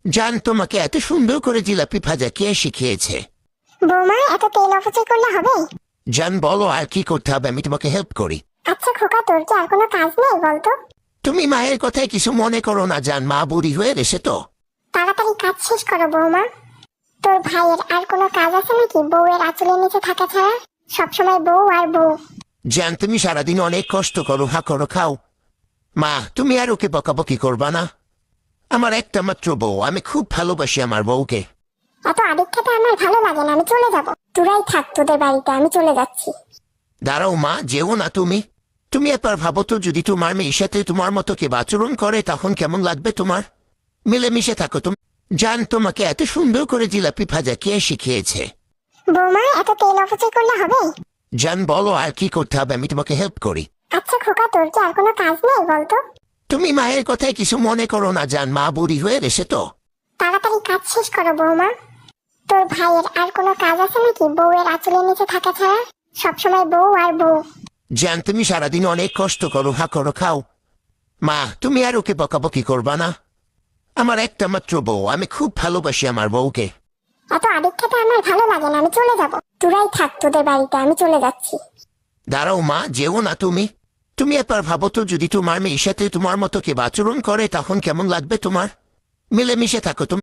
জান, তোমাকে এত সুন্দর করে জিলাপি ভাজা কে শিখিয়েছে? বৌমা, এত তেল অপচয় করলে হবে? জান, বলো আর কি করতে হবে, আমি তোমাকে হেল্প করি। আচ্ছা খোকা, তোর কি আর কোনো কাজ নেই বলতো? তুমি মায়ের কথায় কিছু মনে করো না জান, মা বুড়ি হয়ে গেছে তো। তাড়াতাড়ি কাজ শেষ করো বৌমা। তোর ভাইয়ের আর কোনো কাজ আছে নাকি বউয়ের আঁচলের নিচে থাকা ছাড়া? সবসময় বউ আর বউ। জান, তুমি সারাদিন অনেক কষ্ট করো, হা করো, খাও। মা, তুমি আর ওকে বকাবকি করবা না। আমার একটা মাত্র বউ, আমি খুব ভালোবাসি আমার বউকে। এত আদিক খেতে আমার ভালো লাগে না, আমি চলে যাব। তোরাই থাক তোদের বাড়িতে, আমি চলে যাচ্ছি। দাঁড়াও মা, যেও না তুমি। তুমি একবার ভাবো তো, যদি তোমার মেয়ের সাথে তোমার মতো কে আচরণ করে তখন কেমন লাগবে তোমার? মিলেমিশে থাকো তুমি। জান, তোমাকে এত সুন্দর করে জিলাপি ভাজা কে শিখিয়েছে? বৌমা, এত তেল অপচয় করলে হবে? জান, বলো আর কি করতে হবে, আমি তোমাকে হেল্প করি। আচ্ছা খোকা, তোর কি আর কোনো কাজ নেই বলতো? তুমি মায়ের কথায় কিছু মনে করো না জান, মা বুড়ি হয়ে গেছে তো। তাড়াতাড়ি কাজ শেষ করো বৌমা। তোর ভাইয়ের আর কোনো কাজ আছে নাকি বউয়ের আঁচলের নিচে থাকা ছাড়া? সবসময় বউ আর বউ। জান, তুমি সারাদিন অনেক কষ্ট করো, হা করো, খাও। মা, তুমি আর ওকে বকাবকি করবা না। আমার একটা মাত্র বউ, আমি খুব ভালোবাসি আমার বউকে। এত আদিক খেতে আমার ভালো লাগে না, আমি চলে যাব। তোরাই থাক তোদের বাড়িতে, আমি চলে যাচ্ছি। দাঁড়াও মা, যেও না তুমি। তুমি একবার ভাবো তো, যদি তোমার মেয়ের সাথে তোমার মতো কে আচরণ করে তখন কেমন লাগবে তোমার? মিলেমিশে থাকো তুমি।